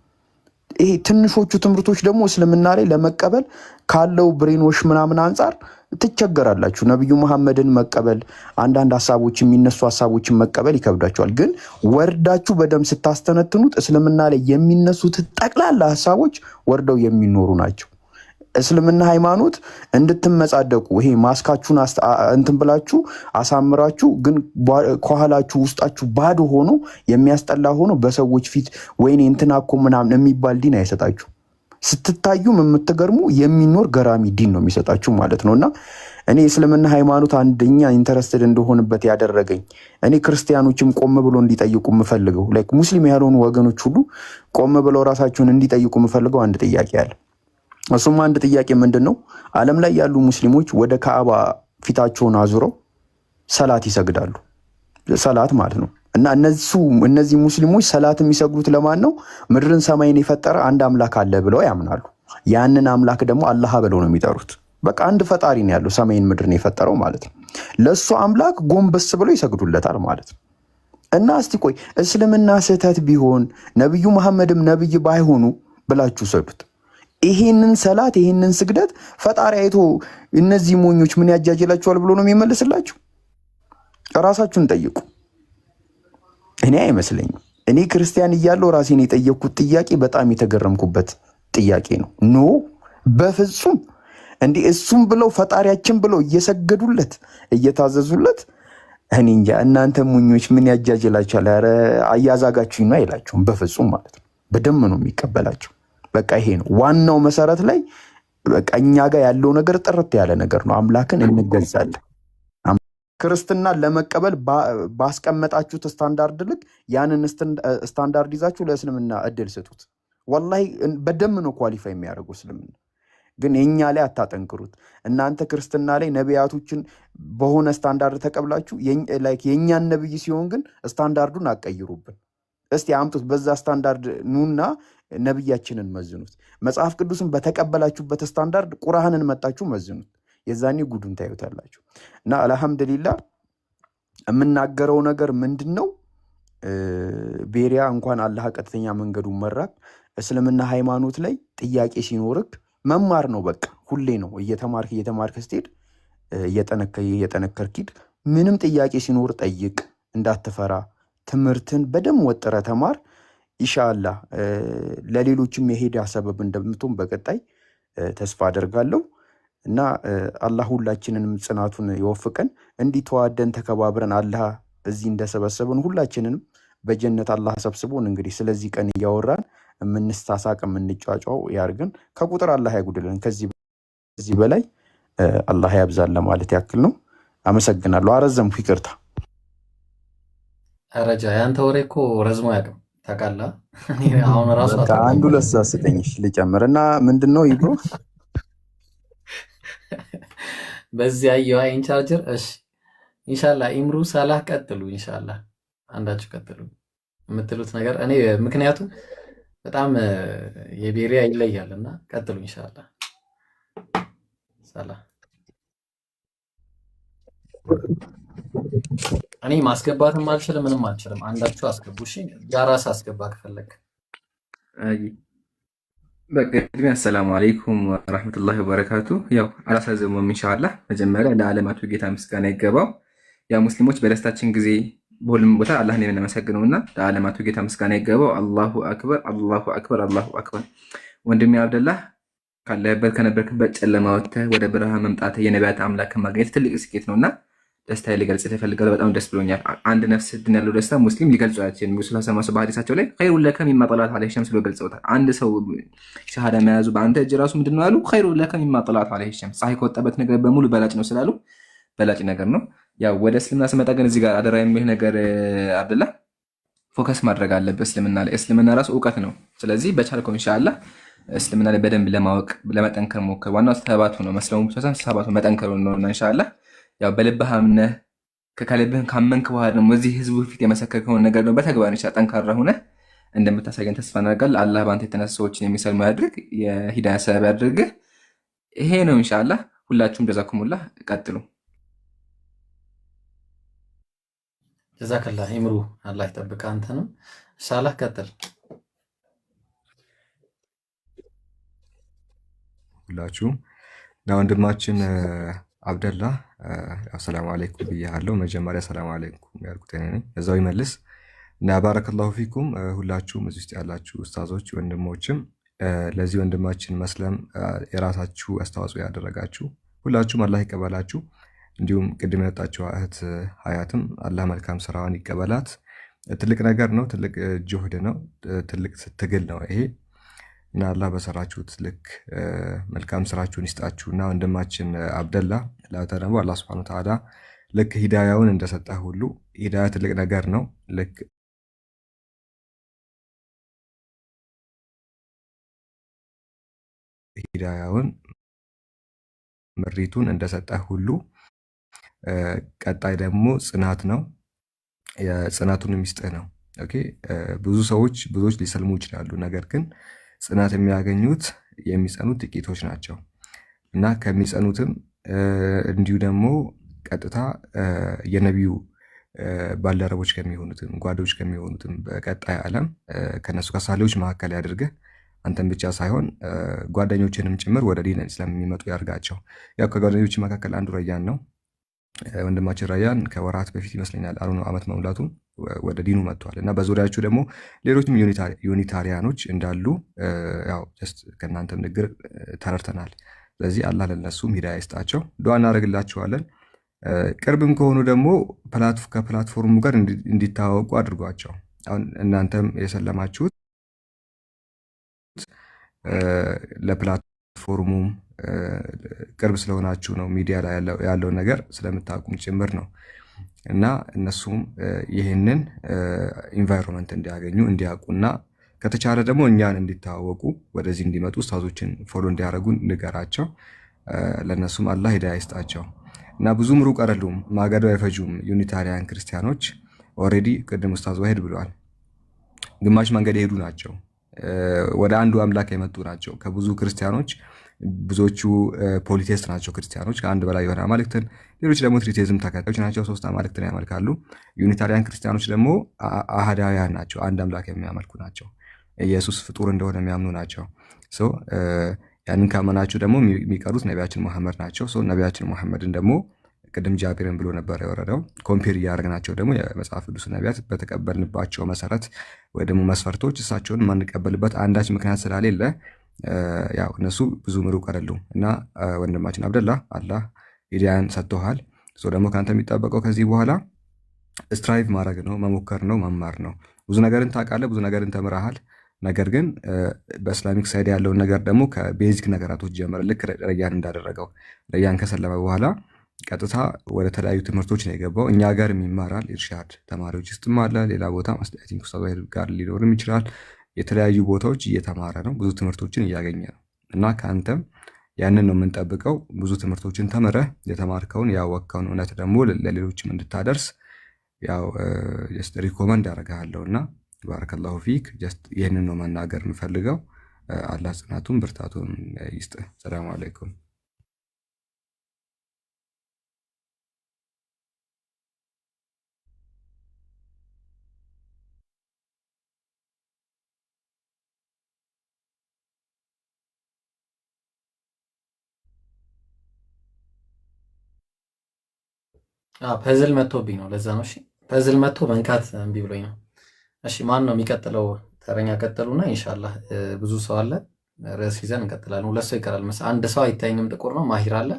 ይሄ ትንሾቹ ትምህርቶች ደግሞ እስልምና ላይ ለመቀበል ካለው ብሬንዎሽ ምናምን አንጻር ትቸገራላችሁ። ነብዩ መሐመድን መቀበል አንዳንድ ሐሳቦች የሚነሱ ሐሳቦችን መቀበል ይከብዳችኋል። ግን ወርዳችሁ በደም ስታስተነትኑት እስልምና ላይ የሚነሱት ጠቅላላ ሐሳቦች ወርደው የሚኖሩ ናቸው። እስልምና ሃይማኖት እንድትመጻደቁ ይሄ ማስካችሁን እንትን ብላችሁ አሳምራችሁ ግን ከኋላችሁ ውስጣችሁ ባዶ ሆኖ የሚያስጠላ ሆኖ በሰዎች ፊት ወይኔ እንትና እኮ ምናምን የሚባል ዲን አይሰጣችሁ። ስትታዩም የምትገርሙ የሚኖር ገራሚ ዲን ነው የሚሰጣችሁ ማለት ነውና እኔ እስልምና ሃይማኖት አንደኛ ኢንተረስትድ እንደሆንበት ያደረገኝ እኔ ክርስቲያኖችም ቆም ብሎ እንዲጠይቁ የምፈልገው ላይክ ሙስሊም ያልሆኑ ወገኖች ሁሉ ቆም ብለው ራሳቸውን እንዲጠይቁ የምፈልገው አንድ ጥያቄ አለ። እሱም አንድ ጥያቄ ምንድነው? ዓለም ላይ ያሉ ሙስሊሞች ወደ ካዕባ ፊታቸውን አዙረው ሰላት ይሰግዳሉ። ሰላት ማለት ነው። እና እነዚህ ሙስሊሞች ሰላት የሚሰግዱት ለማን ነው? ምድርን ሰማይን የፈጠረ አንድ አምላክ አለ ብለው ያምናሉ። ያንን አምላክ ደግሞ አላህ ብለው ነው የሚጠሩት። በቃ አንድ ፈጣሪ ነው ያለው ሰማይን ምድርን የፈጠረው ማለት ነው። ለሱ አምላክ ጎንበስ ብለው ይሰግዱለታል ማለት ነው። እና እስቲ ቆይ እስልምና ስህተት ቢሆን ነብዩ መሐመድም ነብይ ባይሆኑ ብላችሁ ሰዱት። ይሄንን ሰላት ይሄንን ስግደት ፈጣሪ አይቶ እነዚህ ሞኞች ምን ያጃጅላቸዋል ብሎ ነው የሚመልስላችሁ? ራሳችሁን ጠይቁ። እኔ አይመስለኝም። እኔ ክርስቲያን እያለሁ ራሴን የጠየቅኩት ጥያቄ በጣም የተገረምኩበት ጥያቄ ነው። ኖ በፍጹም እንዲህ እሱም ብለው ፈጣሪያችን ብለው እየሰገዱለት እየታዘዙለት፣ እኔ እንጃ እናንተ ሙኞች ምን ያጃጅላችኋል? ኧረ አያዛጋችሁኝ ነው አይላችሁም። በፍጹም ማለት ነው። በደም ነው የሚቀበላቸው። በቃ ይሄ ነው ዋናው መሰረት ላይ በቃ እኛ ጋር ያለው ነገር ጥርት ያለ ነገር ነው። አምላክን እንገዛለን። ክርስትና ለመቀበል ባስቀመጣችሁት ስታንዳርድ ልክ ያንን ስታንዳርድ ይዛችሁ ለእስልምና እድል ስጡት። ወላሂ በደም ነው ኳሊፋይ የሚያደርጉ እስልምና። ግን የኛ ላይ አታጠንክሩት። እናንተ ክርስትና ላይ ነቢያቶችን በሆነ ስታንዳርድ ተቀብላችሁ የእኛን ነብይ ሲሆን ግን ስታንዳርዱን አቀይሩብን። እስቲ አምጡት፣ በዛ ስታንዳርድ ኑና ነብያችንን መዝኑት። መጽሐፍ ቅዱስን በተቀበላችሁበት ስታንዳርድ ቁርአንን መጣችሁ መዝኑት። የዛኔ ጉዱን ታዩታላችሁ። እና አልሐምዱሊላህ የምናገረው ነገር ምንድነው? ቤሪያ እንኳን አላህ ቀጥተኛ መንገዱን መራክ። እስልምና ሃይማኖት ላይ ጥያቄ ሲኖርክ መማር ነው በቃ ሁሌ ነው። እየተማርክ ስትሄድ እየጠነከርክ ሂድ። ምንም ጥያቄ ሲኖር ጠይቅ፣ እንዳትፈራ። ትምህርትን በደንብ ወጥረ ተማር። ኢንሻአላህ ለሌሎችም የሄዳ ሰበብ እንደምትሆን በቀጣይ ተስፋ አደርጋለሁ። እና አላህ ሁላችንንም ጽናቱን ይወፍቀን። እንዲህ ተዋደን ተከባብረን አላህ እዚህ እንደሰበሰበን ሁላችንንም በጀነት አላህ ሰብስቦን እንግዲህ ስለዚህ ቀን እያወራን የምንስታሳቅ የምንጫጫው ያርገን። ከቁጥር አላህ ያጉድልን። ከዚህ በላይ አላህ ያብዛን ለማለት ያክል ነው። አመሰግናለሁ። አረዘምኩ፣ ይቅርታ። ረጃ ያንተ ወሬ እኮ ረዝሞ ያቅም ታውቃለህ። አሁን ራሱ አንዱ ለሳ ስጠኝሽ ልጨምር እና ምንድነው ይብሮ በዚህ አየዋ ኢንቻርጀር። እሺ ኢንሻአላህ ኢምሩ ሳላህ ቀጥሉ። ኢንሻአላህ አንዳችሁ ቀጥሉ የምትሉት ነገር እኔ ምክንያቱም በጣም የቤሪያ ይለያልና ቀጥሉ ኢንሻአላህ። ሰላም። እኔ ማስገባትም አልችልም ምንም አልችልም። አንዳችሁ አስገቡ። እሺ ጃራስ አስገባ ከፈለክ። በቅድሚያ አሰላሙ አለይኩም ወራህመቱላሂ ወበረካቱ። ያው አላሳዘመም ኢንሻአላህ። መጀመሪያ ለዓለማቱ ጌታ ምስጋና ይገባው። ያ ሙስሊሞች በደስታችን ጊዜ በሁሉም ቦታ አላህን የምናመሰግነውና ለዓለማቱ ጌታ ምስጋና ይገባው። አላሁ አክበር፣ አላሁ አክበር፣ አላሁ አክበር። ወንድሜ አብደላህ ካለህበት ከነበርክበት ጨለማ ወጥተህ ወደ ብርሃን መምጣት የነቢያት አምላክ ማግኘት ትልቅ ስኬት ነውና ደስታ ሊገልጽ እፈልጋለሁ። በጣም ደስ ብሎኛል። አንድ ነፍስ ድን ያለው ደስታ ሙስሊም ሊገልጹ አይችልም። ሙስሊም ሰማሱ በሐዲሳቸው ላይ ኸይሩ ለከ ሚማ ጠላት ዐለይሂ ሸምስ ብለው ገልጸውታል። አንድ ሰው ሸሃዳ መያዙ በአንተ እጅ ራሱ ምንድነው ያሉ? ኸይሩ ለከ ሚማ ጠላት ዐለይሂ ሸምስ፣ ፀሐይ ከወጣበት ነገር በሙሉ በላጭ ነው ስላሉ በላጭ ነገር ነው። ያው ወደ እስልምና ስመጣ ግን እዚህ ጋር አደራ የሚል ነገር አብደላህ ፎከስ ማድረግ አለበት እስልምና ላይ። እስልምና ራሱ እውቀት ነው። ስለዚህ በቻልከው ኢንሻአላህ እስልምና ላይ በደንብ ለማወቅ ለመጠንከር ሞክር። ዋናው ተባቱ ነው መስለሙ ብቻ ሳይሆን ተባቱ መጠንከሩ ነውና ኢንሻአላህ ያው በልብህ አምነህ ከልብህን ካመንክ በኋላ ደግሞ እዚህ ህዝቡ ፊት የመሰከርከውን ነገር ነው በተግባር ኢንሻአላህ ጠንካራ ሆነህ እንደምታሳየን ተስፋ እናደርጋለን። አላህ በአንተ የተነሱ ሰዎችን የሚሰልሙ ያድርግ፣ የሂዳያ ሰበብ ያድርግህ። ይሄ ነው ኢንሻአላህ። ሁላችሁም ጀዛኩሙላህ ቀጥሉ። ጀዛከላህ ኢምሩ አላህ ይጠብቅህ አንተንም። ኢንሻአላህ ቀጥል። ሁላችሁም እና ወንድማችን አብደላህ ሰላም አለይኩም ብያለሁ። መጀመሪያ ሰላም አለይኩም ያልኩት እኔ ነኝ፣ እዛው ይመልስ እና ባረከላሁ ፊኩም። ሁላችሁም እዚህ ውስጥ ያላችሁ ኡስታዞች ወንድሞችም ለዚህ ወንድማችን መስለም የራሳችሁ አስተዋጽኦ ያደረጋችሁ ሁላችሁም አላህ ይቀበላችሁ። እንዲሁም ቅድም የወጣችው እህት ሀያትም አላህ መልካም ስራዋን ይቀበላት። ትልቅ ነገር ነው፣ ትልቅ ጅሁድ ነው፣ ትልቅ ትግል ነው ይሄ። እና አላህ በሰራችሁት ልክ መልካም ስራችሁን ይስጣችሁ። እና ወንድማችን አብደላ ላተ ደግሞ አላህ ሱብሓነሁ ወተዓላ ልክ ሂዳያውን እንደሰጠህ ሁሉ ሂዳያ ትልቅ ነገር ነው። ልክ ሂዳያውን ምሪቱን እንደሰጠህ ሁሉ ቀጣይ ደግሞ ጽናት ነው። የጽናቱን የሚስጥህ ነው። ኦኬ ብዙዎች ሊሰልሙ ይችላሉ። ነገር ግን ጽናት የሚያገኙት የሚጸኑት ጥቂቶች ናቸው እና ከሚጸኑትም እንዲሁ ደግሞ ቀጥታ የነቢዩ ባልደረቦች ከሚሆኑትም ጓዶች ከሚሆኑትም በቀጣይ ዓለም ከነሱ ከሳሌዎች መካከል ያድርግህ። አንተን ብቻ ሳይሆን ጓደኞችንም ጭምር ወደ ዲን እስላም የሚመጡ ያርጋቸው። ያው ከጓደኞች መካከል አንዱ ረያን ነው። ወንድማችን ረያን ከወራት በፊት ይመስለኛል አሁን ዓመት መሙላቱን ወደ ዲኑ መጥቷል እና በዙሪያችሁ ደግሞ ሌሎችም ዩኒታሪያኖች እንዳሉ ያው ጀስት ከእናንተም ንግግር ተረድተናል። ስለዚህ አላህ ለነሱም ሂዳያ ይስጣቸው፣ ዱዓ እናደርግላቸዋለን። ቅርብም ከሆኑ ደግሞ ከፕላትፎርሙ ጋር እንዲታወቁ አድርጓቸው። አሁን እናንተም የሰለማችሁት ለፕላትፎርሙም ቅርብ ስለሆናችሁ ነው፣ ሚዲያ ላይ ያለውን ነገር ስለምታውቁም ጭምር ነው እና እነሱም ይህንን ኢንቫይሮንመንት እንዲያገኙ እንዲያውቁና ከተቻለ ደግሞ እኛን እንዲታወቁ ወደዚህ እንዲመጡ ኡስታዞችን ፎሎ እንዲያደርጉ ንገራቸው። ለእነሱም አላህ ሂዳያ ይስጣቸው እና ብዙም ሩቅ አይደሉም፣ ማገዶ አይፈጁም። ዩኒታሪያን ክርስቲያኖች ኦልሬዲ ቅድም ኡስታዝ ዋሂድ ብለዋል፣ ግማሽ መንገድ የሄዱ ናቸው፣ ወደ አንዱ አምላክ የመጡ ናቸው። ከብዙ ክርስቲያኖች ብዙዎቹ ፖሊቴስት ናቸው ክርስቲያኖች፣ ከአንድ በላይ የሆነ አማልክትን፣ ሌሎች ደግሞ ትሪቴዝም ተከታዮች ናቸው፣ 3 አማልክትን ያመልካሉ። ዩኒታሪያን ክርስቲያኖች ደግሞ አህዳውያን ናቸው፣ አንድ አምላክ የሚያመልኩ ናቸው፣ ኢየሱስ ፍጡር እንደሆነ የሚያምኑ ናቸው። ያንን ካመናችሁ ደግሞ የሚቀሩት ነቢያችን መሐመድ ናቸው። ነቢያችን መሐመድን ደግሞ ቅድም ጃቢርን ብሎ ነበር የወረደው። ኮምፔር እያደረግናቸው ደግሞ የመጽሐፍ ቅዱስ ነቢያት በተቀበልንባቸው መሰረት ወይ ደግሞ መስፈርቶች እሳቸውን የማንቀበልበት አንዳች ምክንያት ስላሌለ ያው እነሱ ብዙ ሩቅ አይደሉም እና ወንድማችን አብደላ አላህ ሂዳያን ሰጥቶሃል። ደግሞ ከአንተ የሚጠበቀው ከዚህ በኋላ ስትራይቭ ማድረግ ነው፣ መሞከር ነው፣ መማር ነው። ብዙ ነገርን ታውቃለህ፣ ብዙ ነገርን ተምረሃል። ነገር ግን በእስላሚክ ሳይድ ያለውን ነገር ደግሞ ከቤዚክ ነገራቶች ጀምረ። ልክ ረያን እንዳደረገው ረያን ከሰለመ በኋላ ቀጥታ ወደ ተለያዩ ትምህርቶች ነው የገባው። እኛ ጋር ይማራል፣ ኢርሻድ ተማሪዎች ውስጥም አለ፣ ሌላ ቦታ ማስጠያቲንግ ኡስታዝ ጋር ሊኖርም ይችላል። የተለያዩ ቦታዎች እየተማረ ነው፣ ብዙ ትምህርቶችን እያገኘ ነው እና ከአንተም ያንን ነው የምንጠብቀው። ብዙ ትምህርቶችን ተምረህ የተማርከውን ያወቅከውን እውነት ደግሞ ለሌሎችም እንድታደርስ ያው ጀስት ሪኮመንድ አደርግሃለሁ እና ባረከላሁ ፊክ። ጀስት ይህንን ነው መናገር የምፈልገው። አላህ ጽናቱን ብርታቱን ይስጥ። ሰላም አለይኩም። ፐዝል መጥቶብኝ ነው፣ ለዛ ነው። እሺ ፐዝል መጥቶ መንካት እምቢ ብሎኝ ነው። እሺ ማን ነው የሚቀጥለው? ተረኛ ቀጥሉና ኢንሻአላህ ብዙ ሰው አለ፣ ርዕስ ይዘን እንቀጥላለን። 2 ሰው ይቀራል መሰለኝ። አንድ ሰው አይታየኝም፣ ጥቁር ነው። ማሂር አለ፣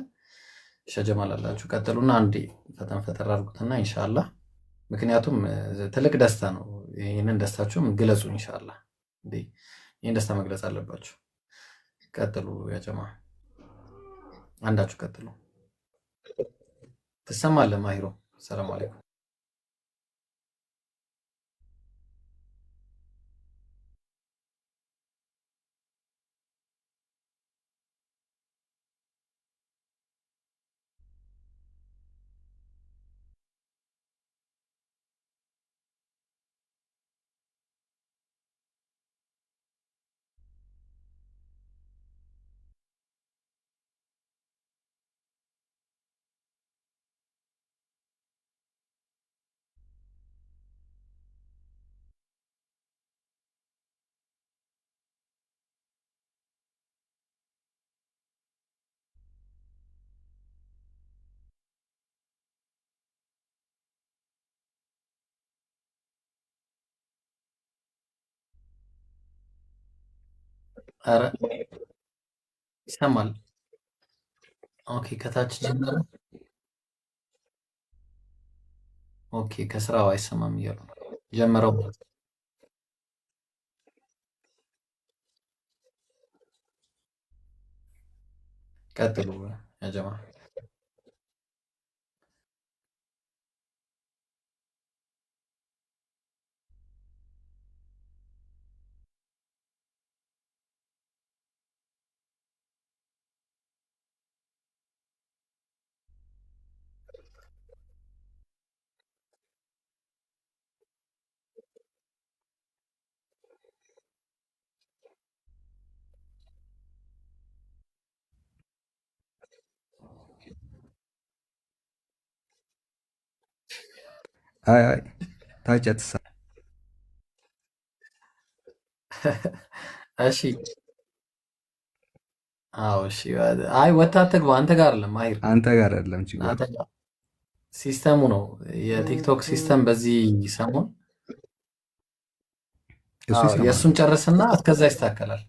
ሸጀማል አላችሁ። ቀጥሉና አንዴ ፈተን አድርጉትና ኢንሻአላህ። ምክንያቱም ትልቅ ደስታ ነው። ይህንን ደስታችሁም ግለጹ ኢንሻአላህ። እንዴ ይህን ደስታ መግለጽ አለባችሁ። ቀጥሉ ያ ጀማ፣ አንዳችሁ ቀጥሉ። ትሰማለህ ማሂሮ? ሰላም አለይኩም። ኧረ ይሰማል። ኦኬ ከታች ጀመረ። ኦኬ ከስራው አይሰማም እያሉ ጀመረው። ቀጥሉ ያ ጀማ። አይ አይ ታች አትሳ እሺ አዎ እሺ። አይ ወታ አትግባ፣ አንተ ጋር አይደለም ማሂር፣ አንተ ጋር አይደለም ችግሩ፣ አንተ ጋር ሲስተሙ ነው። የቲክቶክ ሲስተም በዚህ ሰሞን እሱ ይሰማል። የእሱን ጨርስና እስከዛ ይስተካከላል።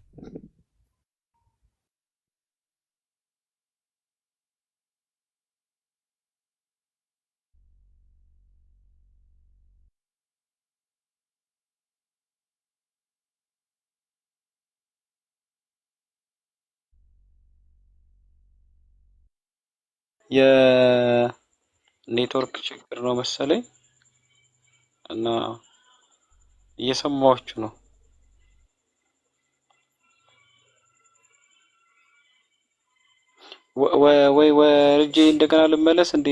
የኔትወርክ ችግር ነው መሰለኝ እና እየሰማችሁ ነው። ወይ ወርጄ እንደገና ልመለስ እንዴ?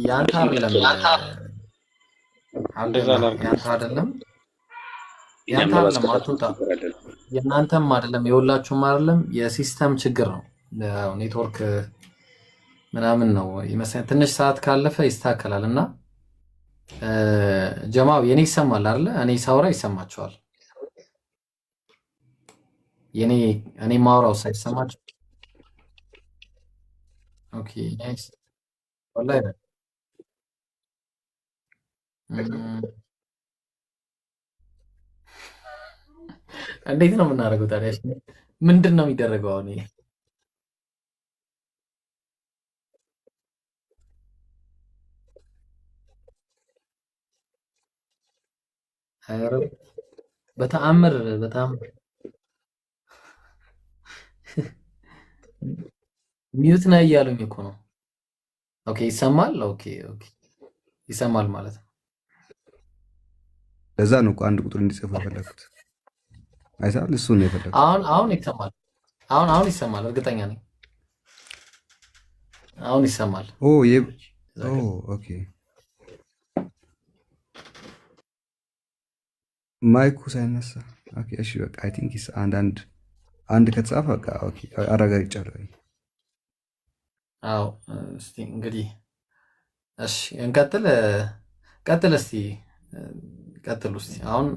ያንተ አይደለም እንደዛ ላድርግ። ያንተ አይደለም ያንተ አይደለም፣ አትውጣ። የእናንተም አይደለም የሁላችሁም አይደለም፣ የሲስተም ችግር ነው። ኔትወርክ ምናምን ነው ይመስለኛል። ትንሽ ሰዓት ካለፈ ይስተካከላል። እና ጀማው የኔ ይሰማል አይደለ? እኔ ሳውራ ይሰማችኋል? እኔ ማውራው ሳይሰማችሁ? ኦኬ ናይስ። ወላሂ እንዴት ነው የምናደርገው ታዲያ? ምንድን ነው የሚደረገው አሁን? ኧረ በተአምር ሚዩት ነው እያሉኝ እኮ ነው። ኦኬ ይሰማል። ኦኬ ይሰማል ማለት ነው። ለዛ ነው እኮ አንድ ቁጥር እንዲጽፉ የፈለኩት። አይተሃል? እሱ ነው የፈለኩት። አሁን ይሰማል። አሁን ይሰማል። እርግጠኛ ነኝ አሁን ይሰማል። ኦኬ ማይኩ ሳይነሳ ኦኬ። እሺ በቃ አይ ቲንክ አንድ ከተጻፈ በቃ ኦኬ አረጋግጫለሁ። አዎ እስቲ እንግዲህ እሺ እንቀጥል። እስቲ ቀጥሉ እስቲ አሁን።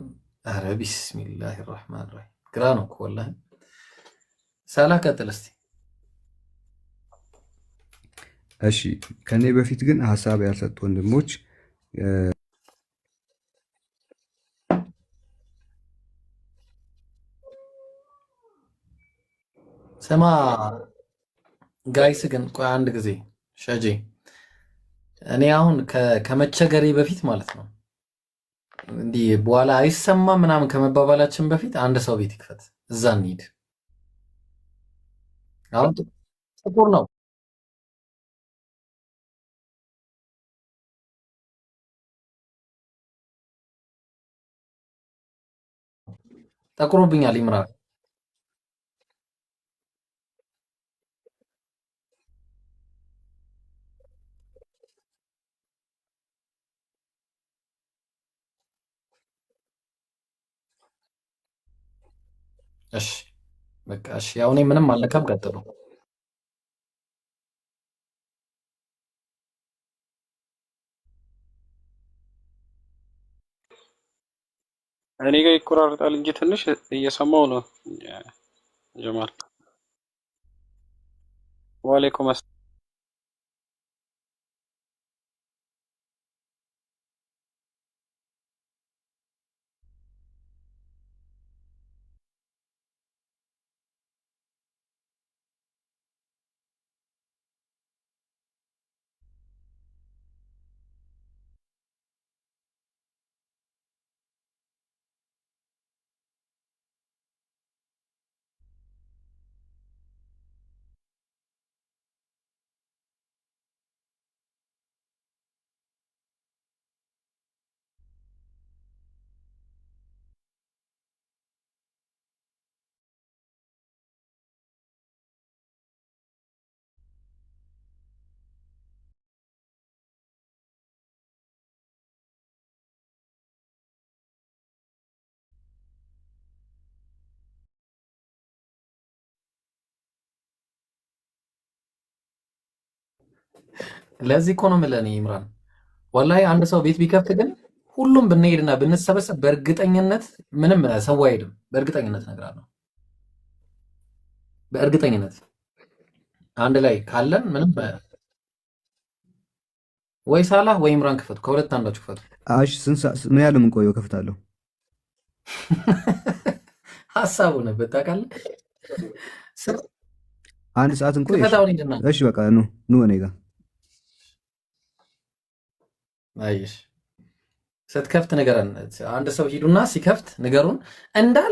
ኧረ ቢስሚላሂ ራህማን ራሂም ግራ ነው እኮ ወላሂ። ሳላ ቀጥል እስቲ። እሺ ከኔ በፊት ግን ሀሳብ ያልሰጡ ወንድሞች ስማ ጋይስ ግን ቆይ አንድ ጊዜ ሸጄ፣ እኔ አሁን ከመቸገሬ በፊት ማለት ነው እንዲህ በኋላ አይሰማም ምናምን ከመባባላችን በፊት አንድ ሰው ቤት ይክፈት፣ እዛ እንሂድ። አሁን ጥቁር ነው ጠቁሮብኛል ይምራል። እሺ በቃ እሺ፣ ያው እኔ ምንም አልነካም። ቀጥሉ። እኔ ጋር ይቆራረጣል እንጂ ትንሽ እየሰማው ነው። ጀማል ወአለይኩም ለዚህ እኮ ነው የምልህ እኔ ኢምራን ወላሂ አንድ ሰው ቤት ቢከፍት ግን ሁሉም ብንሄድና ብንሰበሰብ በእርግጠኝነት ምንም ሰው አይሄድም። በእርግጠኝነት እነግርሃለሁ። በእርግጠኝነት አንድ ላይ ካለን ምንም ወይ ሳላህ ወይ ኢምራን ክፈቱ፣ ከሁለት አንዳችሁ ክፈቱ። እሺ ምን ያህል የምንቆየው? ከፍታለሁ። ሀሳቡ ነበር ታውቃለህ። አንድ ሰዓት እንቆይ። እሺ በቃ ኑ እኔ ጋር አይሽ ስትከፍት ንገረን። አንድ ሰው ሂዱና ሲከፍት ንገሩን እንዳል